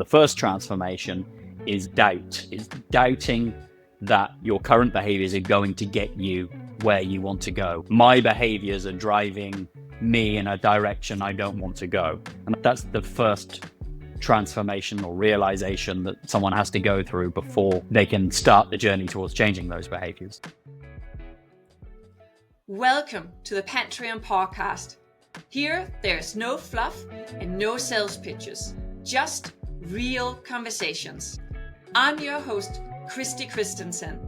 The first transformation is doubt. It's doubting that your current behaviors are going to get you where you want to go. My behaviors are driving me in a direction I don't want to go. And that's the first transformation or realization that someone has to go through before they can start the journey towards changing those behaviors. Welcome to the Pantrium Podcast. Here, there's no fluff and no sales pitches, just real conversations. I'm your host, Kristensen,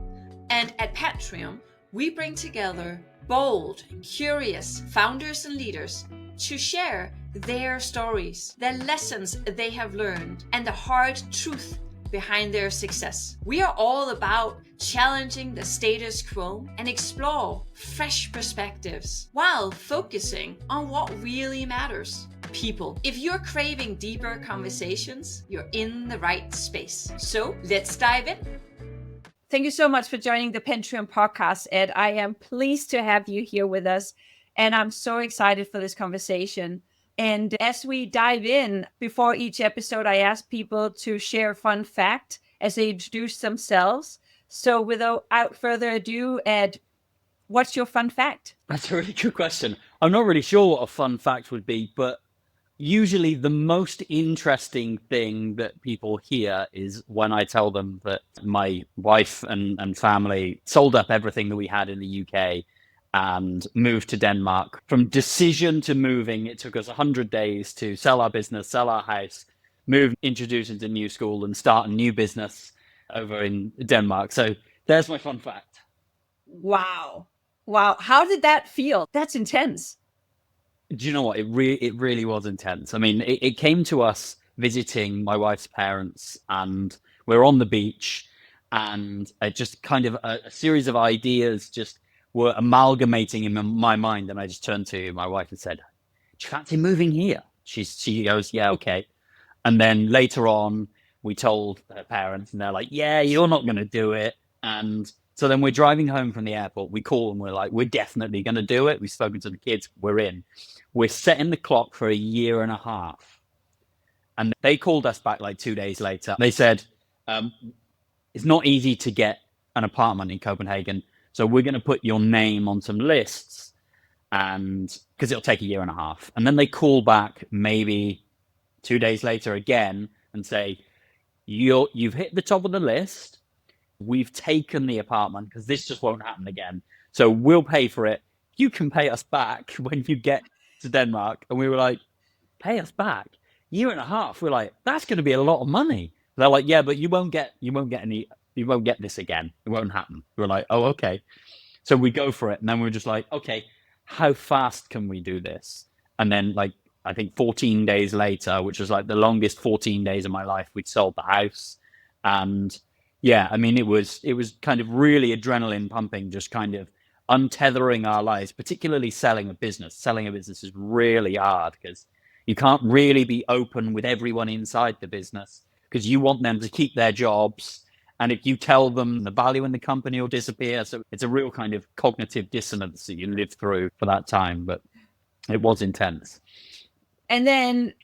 and at Pantrium, we bring together bold and curious founders and leaders to share their stories, their lessons they have learned, and the hard truth behind their success. We are all about challenging the status quo and explore fresh perspectives while focusing on what really matters: people. If you're craving deeper conversations, you're in the right space. So let's dive in. Thank you so much for joining the Pantrium Podcast, Ed. I am pleased to have you here with us, and I'm so excited for this conversation. And as we dive in, before each episode, I ask people to share a fun fact as they introduce themselves. So without further ado, Ed, what's your fun fact? That's a really good question. I'm not really sure what a fun fact would be, but usually the most interesting thing that people hear is when I tell them that my wife and family sold up everything that we had in the UK and moved to Denmark. From decision to moving, it took us 100 days to sell our business, sell our house, move, introduce into new school, and start a new business over in Denmark. So there's my fun fact. Wow. How did that feel? That's intense. Do you know what? It really was intense. I mean, it came to us visiting my wife's parents, and we're on the beach, and just kind of a series of ideas just were amalgamating in my mind. And I just turned to my wife and said, "Do you fancy moving here?" She goes, "Yeah, okay." And then later on, we told her parents, and they're like, "Yeah, you're not going to do it." And so then we're driving home from the airport. We call and we're like, "We're definitely going to do it. We've spoken to the kids. We're in." We're setting the clock for a year and a half. And they called us back like 2 days later. They said, "It's not easy to get an apartment in Copenhagen. So we're going to put your name on some lists, and because it'll take a year and a half." And then they call back maybe 2 days later again and say, "You've hit the top of the list. We've taken the apartment because this just won't happen again. So we'll pay for it. You can pay us back when you get to Denmark." And we were like, "Pay us back? Year and a half?" We're like, "That's going to be a lot of money." They're like, "Yeah, but you won't get this again. It won't happen." We're like, "Oh, okay." So we go for it. And then we're just like, "Okay, how fast can we do this?" And then like, I think 14 days later, which was like the longest 14 days of my life, we'd sold the house. And yeah, I mean, it was kind of really adrenaline pumping, just kind of untethering our lives, particularly selling a business. Selling a business is really hard because you can't really be open with everyone inside the business because you want them to keep their jobs. And if you tell them, the value in the company will disappear. So it's a real kind of cognitive dissonance that you live through for that time. But it was intense. And then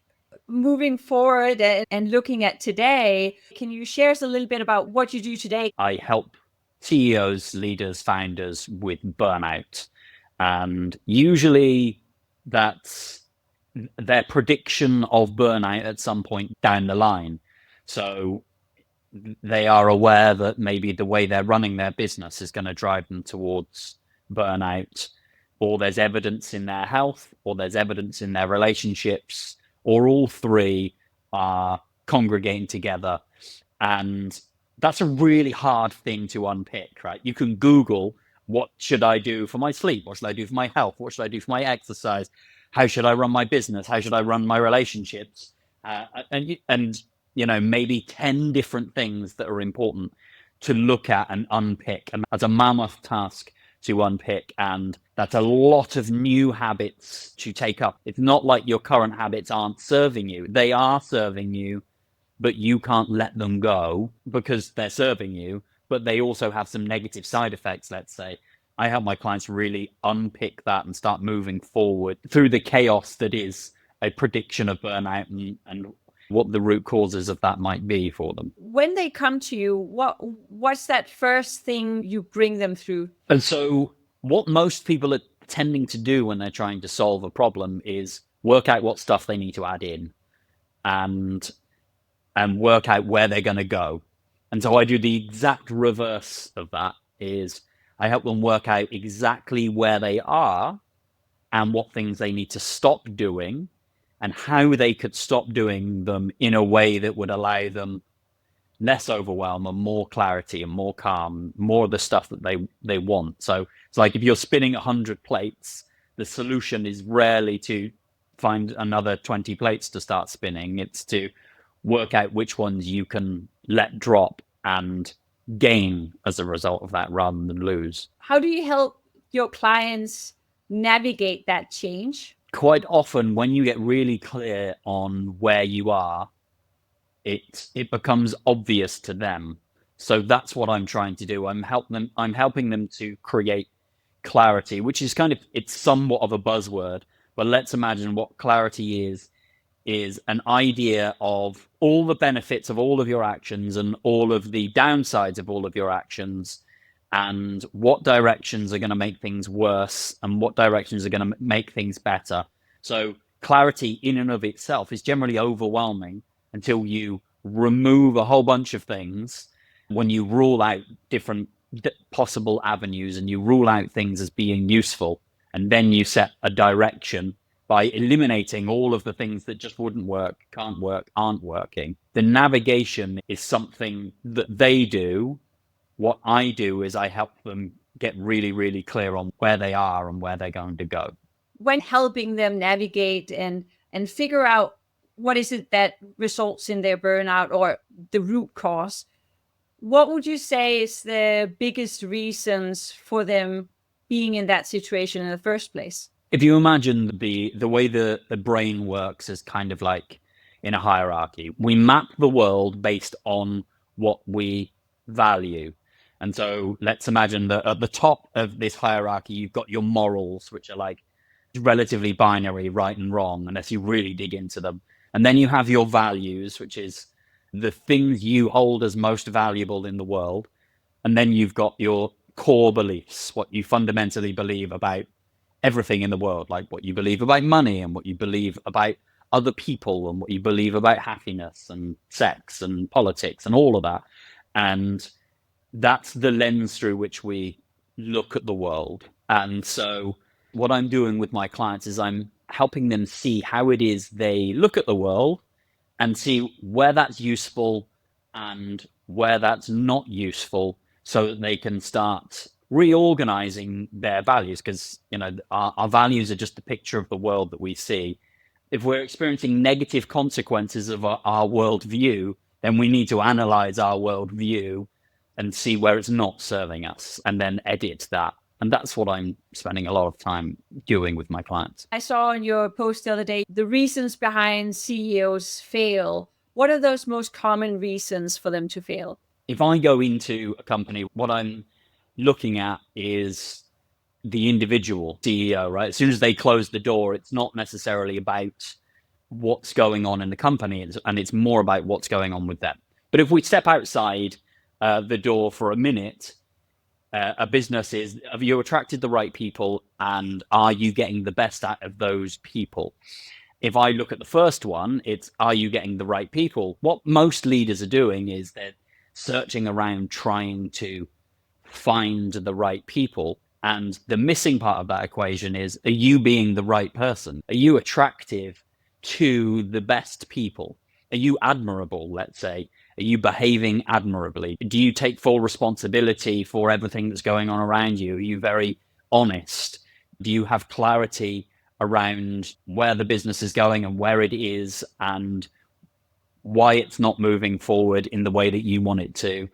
moving forward and looking at today, can you share us a little bit about what you do today? I help CEOs, leaders, founders with burnout. And usually that's their prediction of burnout at some point down the line. So they are aware that maybe the way they're running their business is going to drive them towards burnout, or there's evidence in their health, or there's evidence in their relationships, or all three are congregating together. And that's a really hard thing to unpick, right? You can Google, what should I do for my sleep? What should I do for my health? What should I do for my exercise? How should I run my business? How should I run my relationships? And you know, maybe 10 different things that are important to look at and unpick. And that's a mammoth task to unpick. And that's a lot of new habits to take up. It's not like your current habits aren't serving you. They are serving you, but you can't let them go because they're serving you, but they also have some negative side effects, let's say. I help my clients really unpick that and start moving forward through the chaos that is a prediction of burnout and what the root causes of that might be for them. When they come to you, what's that first thing you bring them through? And so what most people are tending to do when they're trying to solve a problem is work out what stuff they need to add in and work out where they're going to go. And so I do the exact reverse of that. Is I help them work out exactly where they are and what things they need to stop doing and how they could stop doing them in a way that would allow them less overwhelm and more clarity and more calm, more of the stuff that they want. So it's like if you're spinning 100 plates, the solution is rarely to find another 20 plates to start spinning. It's to work out which ones you can let drop and gain as a result of that rather than lose. How do you help your clients navigate that change? Quite often when you get really clear on where you are, it becomes obvious to them. So that's what I'm trying to do. I'm helping them to create clarity, which is it's somewhat of a buzzword, but let's imagine what clarity is an idea of all the benefits of all of your actions and all of the downsides of all of your actions, and what directions are going to make things worse and what directions are going to make things better. So clarity in and of itself is generally overwhelming until you remove a whole bunch of things. When you rule out different possible avenues and you rule out things as being useful, and then you set a direction by eliminating all of the things that just wouldn't work, can't work, aren't working. The navigation is something that they do. What I do is I help them get really, really clear on where they are and where they're going to go. When helping them navigate and figure out what is it that results in their burnout or the root cause, what would you say is the biggest reasons for them being in that situation in the first place? If you imagine the way the brain works is kind of like in a hierarchy. We map the world based on what we value. And so let's imagine that at the top of this hierarchy, you've got your morals, which are like relatively binary, right and wrong, unless you really dig into them. And then you have your values, which is the things you hold as most valuable in the world. And then you've got your core beliefs, what you fundamentally believe about everything in the world, like what you believe about money and what you believe about other people and what you believe about happiness and sex and politics and all of that. And that's the lens through which we look at the world. And so what I'm doing with my clients is I'm helping them see how it is they look at the world and see where that's useful and where that's not useful, so that they can start reorganizing their values. Because our values are just a picture of the world that we see. If we're experiencing negative consequences of our worldview, then we need to analyze our worldview and see where it's not serving us and then edit that. And that's what I'm spending a lot of time doing with my clients. I saw in your post the other day, the reasons behind CEOs fail. What are those most common reasons for them to fail? If I go into a company, what I'm looking at is the individual CEO, right? As soon as they close the door, it's not necessarily about what's going on in the company, and it's more about what's going on with them. But if we step outside the door for a minute, a business is, have you attracted the right people, and are you getting the best out of those people? If I look at the first one, it's, are you getting the right people? What most leaders are doing is they're searching around trying to find the right people. And the missing part of that equation is, are you being the right person? Are you attractive to the best people? Are you admirable, let's say? Are you behaving admirably? Do you take full responsibility for everything that's going on around you? Are you very honest? Do you have clarity around where the business is going and where it is and why it's not moving forward in the way that you want it to,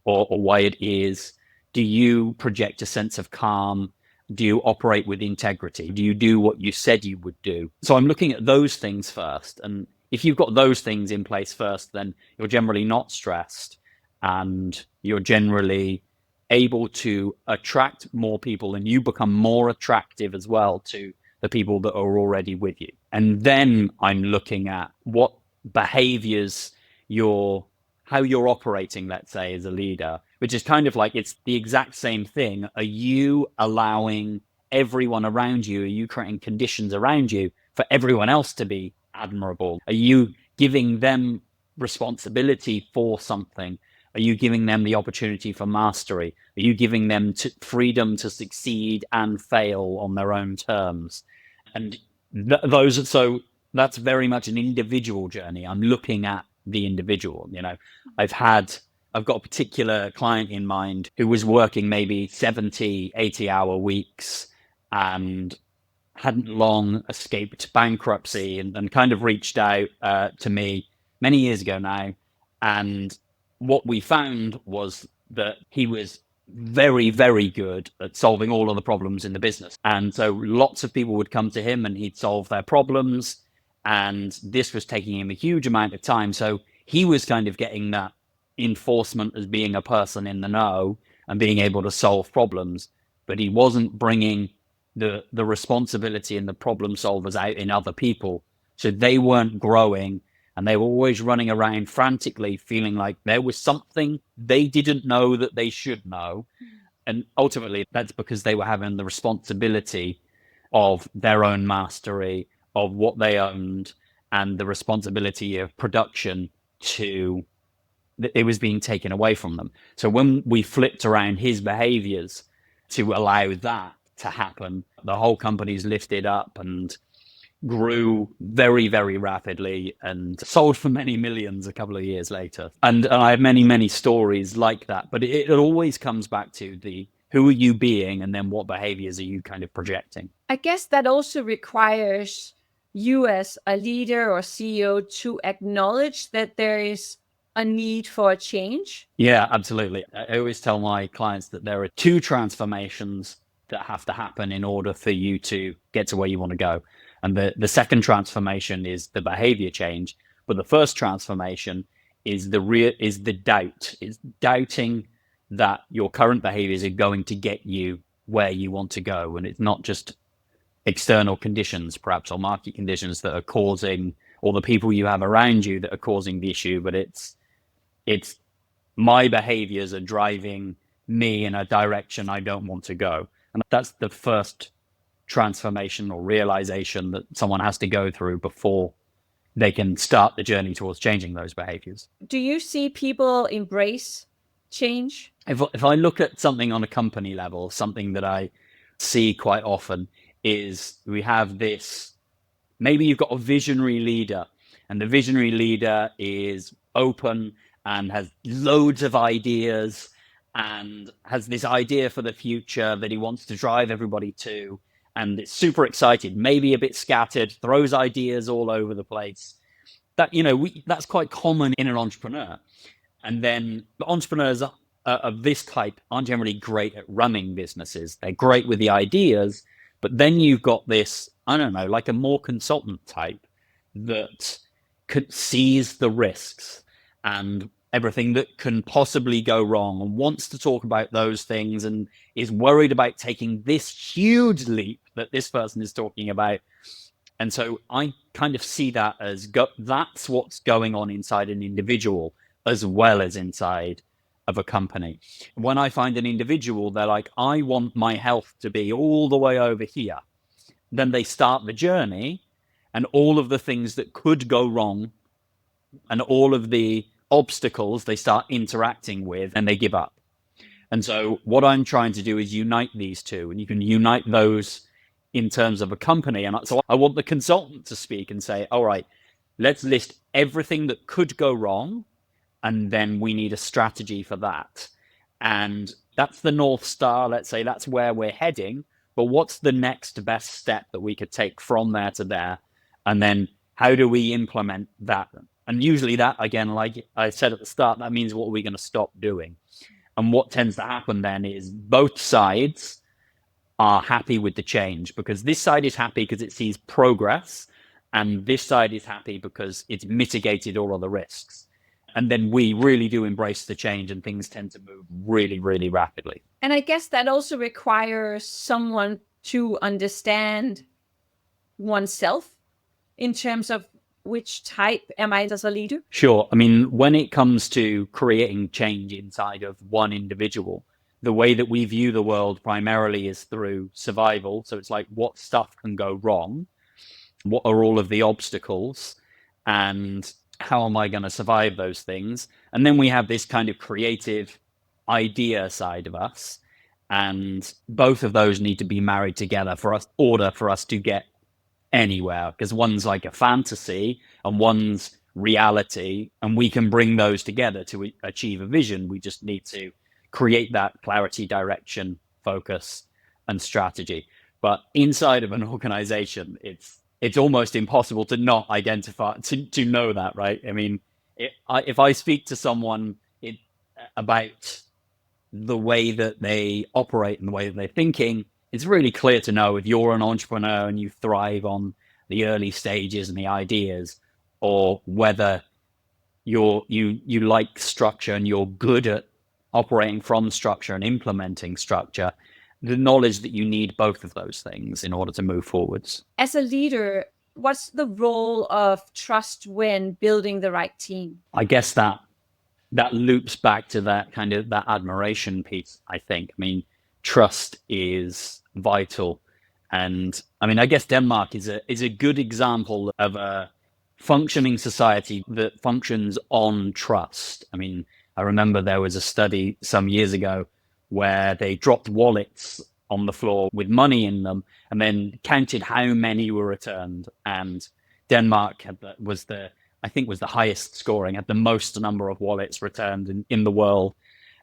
or why it is? Do you project a sense of calm? Do you operate with integrity? Do you do what you said you would do? So I'm looking at those things first. And if you've got those things in place first, then you're generally not stressed and you're generally able to attract more people, and you become more attractive as well to the people that are already with you. And then I'm looking at what behaviors how you're operating, let's say, as a leader, which is kind of like, it's the exact same thing. Are you allowing everyone around you? Are you creating conditions around you for everyone else to be admirable? Are you giving them responsibility for something? Are you giving them the opportunity for mastery? Are you giving them freedom to succeed and fail on their own terms? And so that's very much an individual journey. I'm looking at the individual. I've got a particular client in mind who was working maybe 70, 80-hour weeks and hadn't long escaped bankruptcy, and kind of reached out to me many years ago now. And what we found was that he was very, very good at solving all of the problems in the business. And so lots of people would come to him and he'd solve their problems. And this was taking him a huge amount of time. So he was kind of getting that enforcement as being a person in the know and being able to solve problems, but he wasn't bringing the responsibility and the problem solvers out in other people. So they weren't growing, and they were always running around frantically, feeling like there was something they didn't know that they should know. And ultimately, that's because they were having the responsibility of their own mastery, of what they owned, and the responsibility of production it was being taken away from them. So when we flipped around his behaviors to allow that to happen, the whole company's lifted up and grew very, very rapidly and sold for many millions a couple of years later. And I have many, many stories like that. But it always comes back to who are you being, and then what behaviors are you kind of projecting? I guess that also requires you as a leader or CEO to acknowledge that there is a need for a change. Yeah, absolutely. I always tell my clients that there are two transformations that have to happen in order for you to get to where you want to go. And the second transformation is the behavior change. But the first transformation is the doubt. It's doubting that your current behaviors are going to get you where you want to go. And it's not just external conditions, perhaps, or market conditions that are causing, or the people you have around you that are causing the issue, but it's my behaviors are driving me in a direction I don't want to go. And that's the first transformation or realization that someone has to go through before they can start the journey towards changing those behaviors. Do you see people embrace change? If I look at something on a company level, something that I see quite often is we have this, maybe you've got a visionary leader, and the visionary leader is open and has loads of ideas and has this idea for the future that he wants to drive everybody to. And it's super excited, maybe a bit scattered, throws ideas all over the place. That's quite common in an entrepreneur. And then the entrepreneurs of this type aren't generally great at running businesses. They're great with the ideas, but then you've got this, I don't know, like a more consultant type that sees the risks and everything that can possibly go wrong and wants to talk about those things and is worried about taking this huge leap that this person is talking about. And so I kind of see that as that's what's going on inside an individual as well as inside of a company. When I find an individual, they're like, I want my health to be all the way over here. Then they start the journey, and all of the things that could go wrong and all of the obstacles they start interacting with, and they give up. And so what I'm trying to do is unite these two, and you can unite those in terms of a company. And so I want the consultant to speak and say, all right, let's list everything that could go wrong, and then we need a strategy for that. And that's the North Star. Let's say that's where we're heading, but what's the next best step that we could take from there to there? And then how do we implement that? And usually that, again, like I said at the start, that means what are we going to stop doing? And what tends to happen then is both sides are happy with the change, because this side is happy because it sees progress, and this side is happy because it's mitigated all of the risks. And then we really do embrace the change, and things tend to move really, really rapidly. And I guess that also requires someone to understand oneself in terms of which type am I as a leader? Sure. I mean, when it comes to creating change inside of one individual, the way that we view the world primarily is through survival. So it's like, what stuff can go wrong? What are all of the obstacles? And how am I going to survive those things? And then we have this kind of creative idea side of us. And both of those need to be married together for us to get anywhere, because one's like a fantasy and one's reality, and we can bring those together to achieve a vision. We just need to create that clarity, direction, focus, and strategy. But inside of an organization, it's almost impossible to not identify, to know that, right? I mean, if I speak to someone about the way that they operate and the way that they're thinking, it's really clear to know if you're an entrepreneur and you thrive on the early stages and the ideas, or whether you like structure and you're good at operating from structure and implementing structure. The knowledge that you need both of those things in order to move forwards. As a leader, what's the role of trust when building the right team? I guess that loops back to that kind of that admiration piece, I think. I mean, trust is vital. And I mean, I guess Denmark is a good example of a functioning society that functions on trust. I mean, I remember there was a study some years ago where they dropped wallets on the floor with money in them and then counted how many were returned. And Denmark was the highest scoring, had the most number of wallets returned in the world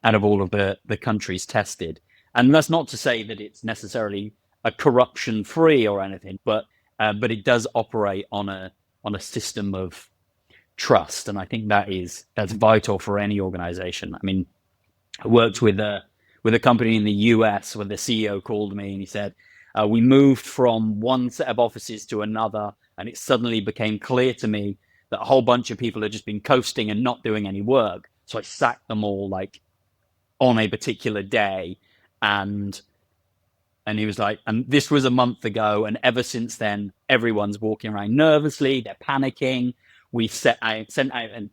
out of all of the countries tested. And that's not to say that it's necessarily a corruption-free or anything, but it does operate on a system of trust, and I think that's vital for any organization. I mean, I worked with a company in the US where the CEO called me and he said, we moved from one set of offices to another, and it suddenly became clear to me that a whole bunch of people had just been coasting and not doing any work. So I sacked them all like on a particular day, and he was like, and this was a month ago, and ever since then, everyone's walking around nervously, they're panicking. We sent out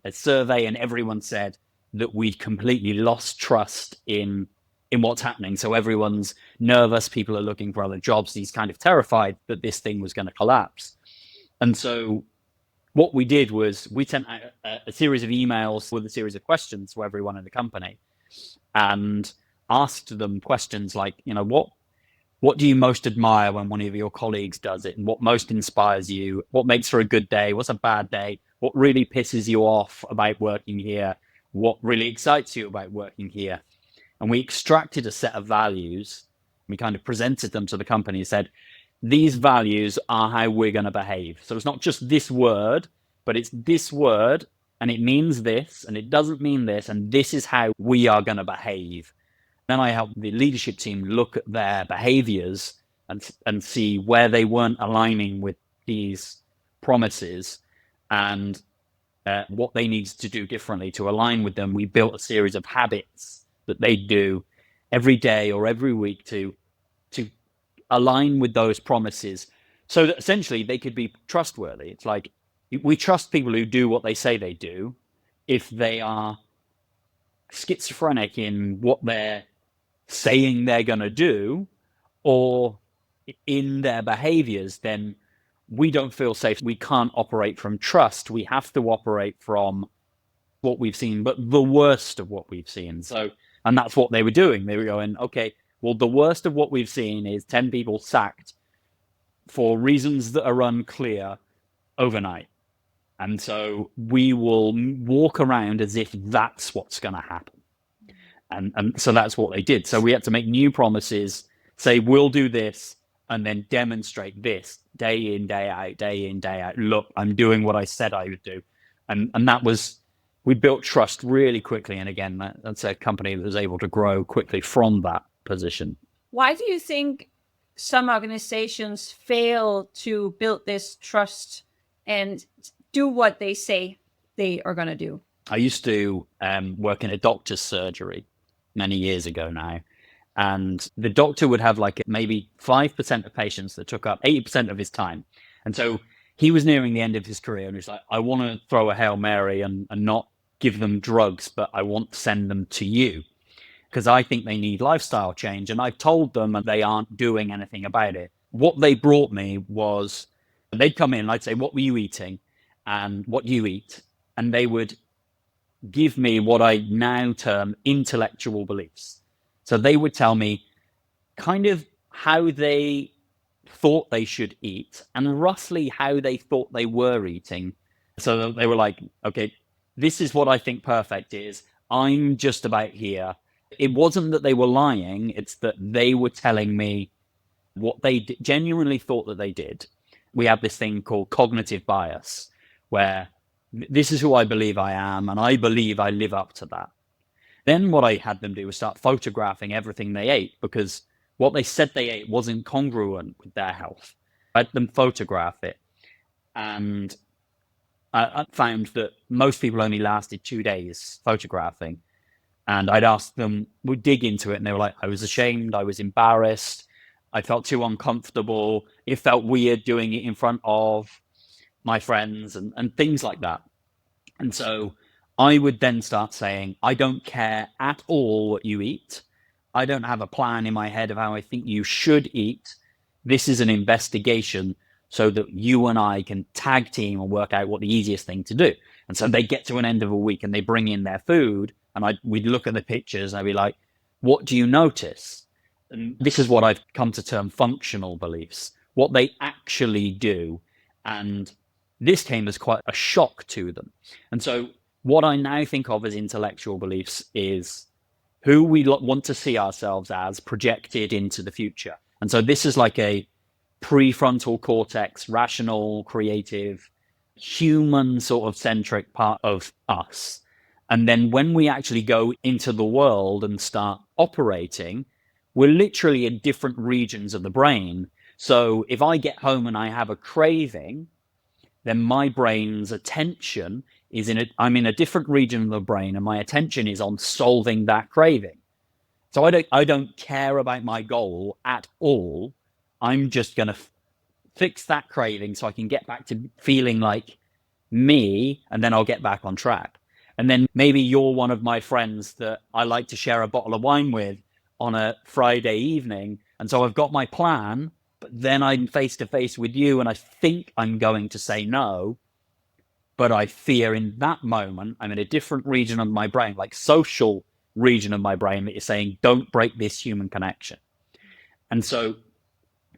a survey, and everyone said that we'd completely lost trust in what's happening. So everyone's nervous, people are looking for other jobs. He's kind of terrified that this thing was going to collapse. And so what we did was we sent out a series of emails with a series of questions to everyone in the company and asked them questions like, what do you most admire when one of your colleagues does it? And what most inspires you? What makes for a good day? What's a bad day? What really pisses you off about working here? What really excites you about working here? And we extracted a set of values. We kind of presented them to the company and said, these values are how we're going to behave. So it's not just this word, but it's this word, and it means this, and it doesn't mean this, and this is how we are going to behave. Then I helped the leadership team look at their behaviors and see where they weren't aligning with these promises and what they needed to do differently to align with them. We built a series of habits that they do every day or every week to align with those promises so that essentially they could be trustworthy. It's like we trust people who do what they say they do. If they are schizophrenic in what they're saying they're going to do or in their behaviors, then we don't feel safe. We can't operate from trust. We have to operate from what we've seen, but the worst of what we've seen. So, and that's what they were doing. They were going, okay, well, the worst of what we've seen is 10 people sacked for reasons that are unclear overnight. And so we will walk around as if that's what's going to happen. And so that's what they did. So we had to make new promises, say, we'll do this, and then demonstrate this day in, day out. Look, I'm doing what I said I would do. And that was, we built trust really quickly. And again, that's a company that was able to grow quickly from that position. Why do you think some organizations fail to build this trust and do what they say they are going to do? I used to work in a doctor's surgery many years ago now. And the doctor would have like maybe 5% of patients that took up 80% of his time. And so he was nearing the end of his career, and he's like, I want to throw a Hail Mary and not give them drugs, but I want to send them to you because I think they need lifestyle change. And I've told them and they aren't doing anything about it. What they brought me was, they'd come in and I'd say, what were you eating? And what do you eat? And they would give me what I now term intellectual beliefs. So they would tell me kind of how they thought they should eat and roughly how they thought they were eating. So they were like, okay, this is what I think perfect is. I'm just about here. It wasn't that they were lying. It's that they were telling me what they genuinely thought that they did. We have this thing called cognitive bias, where this is who I believe I am, and I believe I live up to that. Then what I had them do was start photographing everything they ate, because what they said they ate wasn't congruent with their health. I had them photograph it, and I found that most people only lasted 2 days photographing. And I'd ask them, we'd dig into it, and they were like, I was ashamed, I was embarrassed, I felt too uncomfortable, it felt weird doing it in front of my friends and things like that. And so I would then start saying, I don't care at all what you eat. I don't have a plan in my head of how I think you should eat. This is an investigation so that you and I can tag team and work out what the easiest thing to do. And so they get to an end of a week and they bring in their food, and we'd look at the pictures and I'd be like, what do you notice? And this is what I've come to term functional beliefs, what they actually do. And this came as quite a shock to them. And so what I now think of as intellectual beliefs is who we want to see ourselves as projected into the future. And so this is like a prefrontal cortex, rational, creative, human sort of centric part of us. And then when we actually go into the world and start operating, we're literally in different regions of the brain. So if I get home and I have a craving, then my brain's attention is I'm in a different region of the brain, and my attention is on solving that craving. So I don't care about my goal at all. I'm just going to fix that craving so I can get back to feeling like me, and then I'll get back on track. And then maybe you're one of my friends that I like to share a bottle of wine with on a Friday evening. And so I've got my plan, but then I'm face to face with you and I think I'm going to say no, but I fear in that moment, I'm in a different region of my brain, like social region of my brain, that is saying, don't break this human connection. And so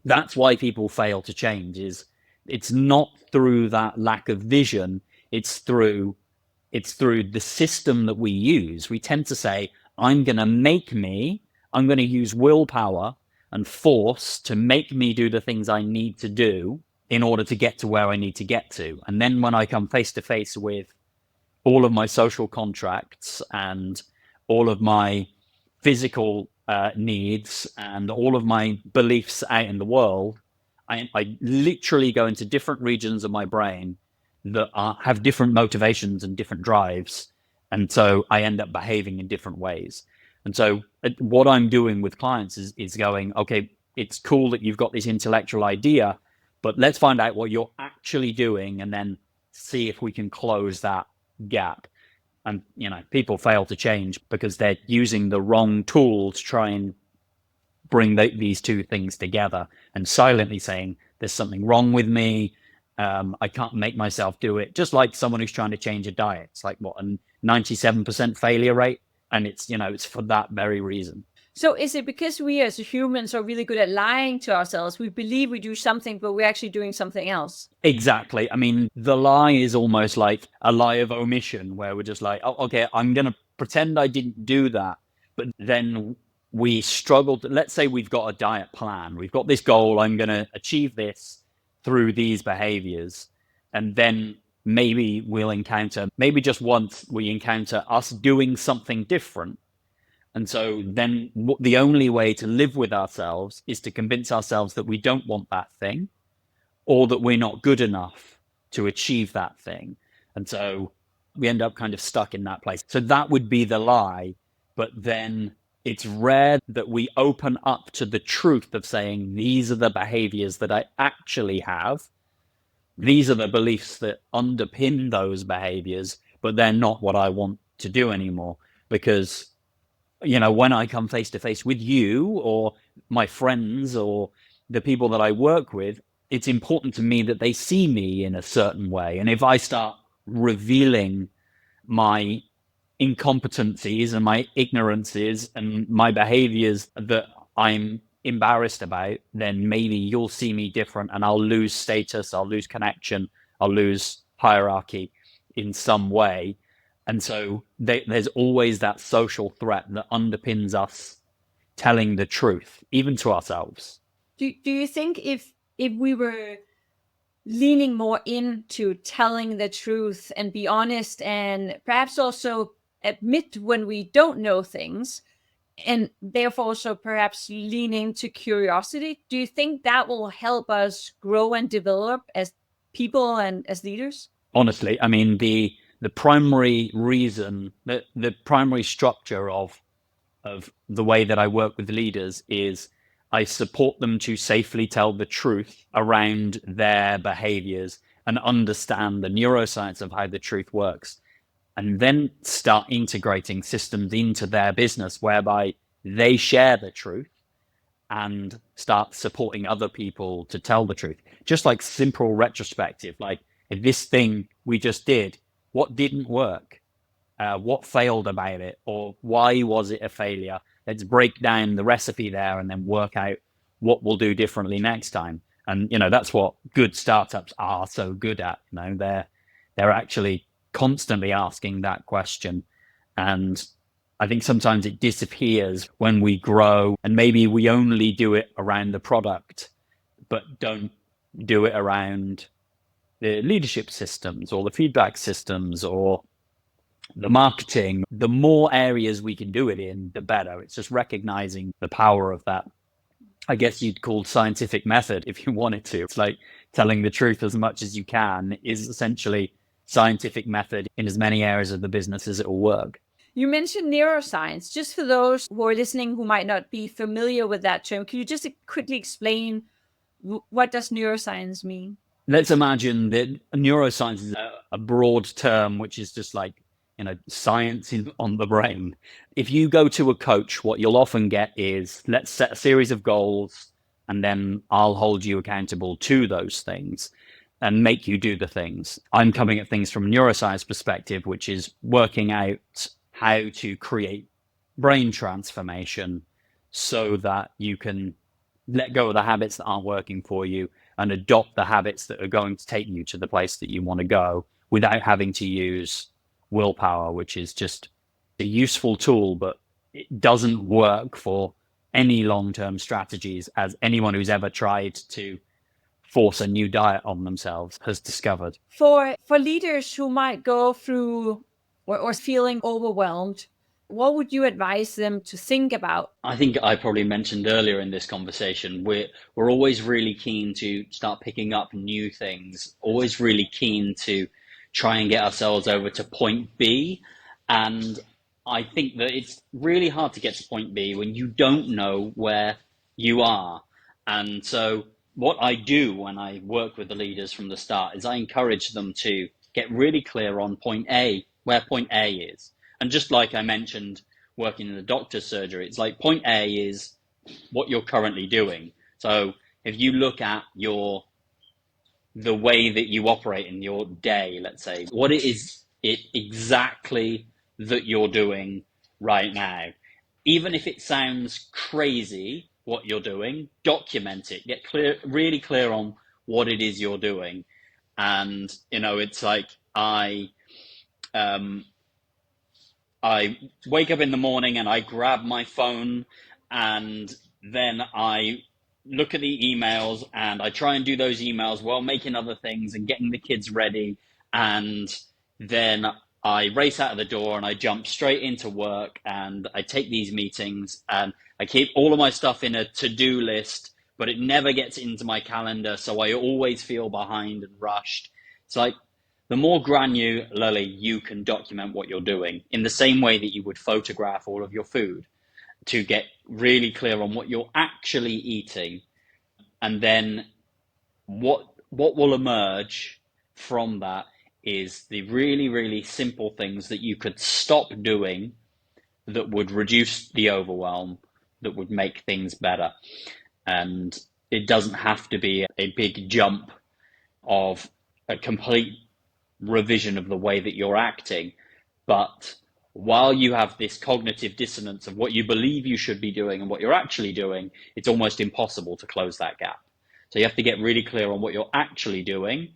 that's why people fail to change. Is it's not through that lack of vision, it's through the system that we use. We tend to say, I'm going to use willpower and force to make me do the things I need to do in order to get to where I need to get to. And then when I come face to face with all of my social contracts and all of my physical needs and all of my beliefs out in the world, I literally go into different regions of my brain that have different motivations and different drives. And so I end up behaving in different ways. And so what I'm doing with clients is going, okay, it's cool that you've got this intellectual idea, but let's find out what you're actually doing and then see if we can close that gap. And, people fail to change because they're using the wrong tool to try and bring these two things together and silently saying, there's something wrong with me. I can't make myself do it. Just like someone who's trying to change a diet. It's like, what, a 97% failure rate? And it's for that very reason. So is it because we as humans are really good at lying to ourselves? We believe we do something, but we're actually doing something else. Exactly. I mean, the lie is almost like a lie of omission, where we're just like, oh, okay, I'm going to pretend I didn't do that. But then we struggle. Let's say we've got a diet plan. We've got this goal. I'm going to achieve this through these behaviors. And then maybe just once we encounter us doing something different. And so then the only way to live with ourselves is to convince ourselves that we don't want that thing, or that we're not good enough to achieve that thing. And so we end up kind of stuck in that place. So that would be the lie. But then it's rare that we open up to the truth of saying, these are the behaviors that I actually have. these are the beliefs that underpin those behaviors, but they're not what I want to do anymore. Because, when I come face to face with you or my friends or the people that I work with, it's important to me that they see me in a certain way. And if I start revealing my incompetencies and my ignorances and my behaviors that I'm embarrassed about, then maybe you'll see me different and I'll lose status, I'll lose connection, I'll lose hierarchy in some way. And so there's always that social threat that underpins us telling the truth, even to ourselves. Do you think if we were leaning more into telling the truth and be honest and perhaps also admit when we don't know things, and therefore also perhaps lean into curiosity, do you think that will help us grow and develop as people and as leaders? Honestly, I mean, the primary reason, the primary structure of the way that I work with leaders is I support them to safely tell the truth around their behaviors and understand the neuroscience of how the truth works, and then start integrating systems into their business whereby they share the truth and start supporting other people to tell the truth. Just like simple retrospective, like if this thing we just did, what didn't work? What failed about it, or why was it a failure? Let's break down the recipe there and then work out what we'll do differently next time. And that's what good startups are so good at. They're actually constantly asking that question. And I think sometimes it disappears when we grow, and maybe we only do it around the product, but don't do it around the leadership systems or the feedback systems or the marketing. The more areas we can do it in, the better. It's just recognizing the power of that. I guess you'd call scientific method if you wanted to. It's like telling the truth as much as you can is essentially scientific method in as many areas of the business as it will work. You mentioned neuroscience. Just for those who are listening who might not be familiar with that term, can you just quickly explain what does neuroscience mean? Let's imagine that neuroscience is a broad term, which is just like, science on the brain. If you go to a coach, what you'll often get is, let's set a series of goals, and then I'll hold you accountable to those things and make you do the things. I'm coming at things from a neuroscience perspective, which is working out how to create brain transformation so that you can let go of the habits that aren't working for you and adopt the habits that are going to take you to the place that you want to go without having to use willpower, which is just a useful tool, but it doesn't work for any long-term strategies, as anyone who's ever tried to force a new diet on themselves has discovered. For leaders who might go through or feeling overwhelmed, what would you advise them to think about? I think I probably mentioned earlier in this conversation, we're always really keen to start picking up new things, always really keen to try and get ourselves over to point B. And I think that it's really hard to get to point B when you don't know where you are. And so what I do when I work with the leaders from the start is I encourage them to get really clear on point A, where point A is. And just like I mentioned, working in the doctor's surgery, it's like point A is what you're currently doing. So if you look at the way that you operate in your day, let's say, what it is it exactly that you're doing right now. Even if it sounds crazy what you're doing, document it, get really clear on what it is you're doing. And, it's like I wake up in the morning and I grab my phone and then I look at the emails and I try and do those emails while making other things and getting the kids ready. And then I race out of the door and I jump straight into work and I take these meetings and I keep all of my stuff in a to-do list, but it never gets into my calendar. So I always feel behind and rushed. It's like, the more granularly you can document what you're doing, in the same way that you would photograph all of your food, to get really clear on what you're actually eating, and then what what will emerge from that is the really, really simple things that you could stop doing that would reduce the overwhelm, that would make things better. And it doesn't have to be a big jump of a complete revision of the way that you're acting. But while you have this cognitive dissonance of what you believe you should be doing and what you're actually doing, it's almost impossible to close that gap. So you have to get really clear on what you're actually doing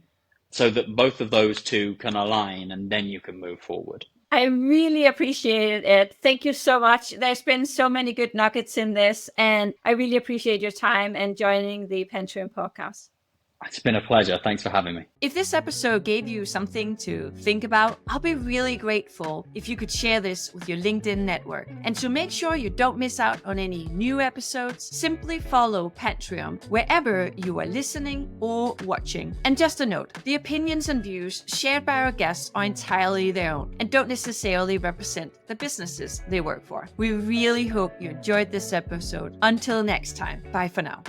so that both of those two can align, and then you can move forward. I really appreciate it, Ed. Thank you so much. There's been so many good nuggets in this, and I really appreciate your time and joining the Pantrium Podcast. It's been a pleasure. Thanks for having me. If this episode gave you something to think about, I'll be really grateful if you could share this with your LinkedIn network. And to make sure you don't miss out on any new episodes, simply follow Pantrium wherever you are listening or watching. And just a note, the opinions and views shared by our guests are entirely their own and don't necessarily represent the businesses they work for. We really hope you enjoyed this episode. Until next time, bye for now.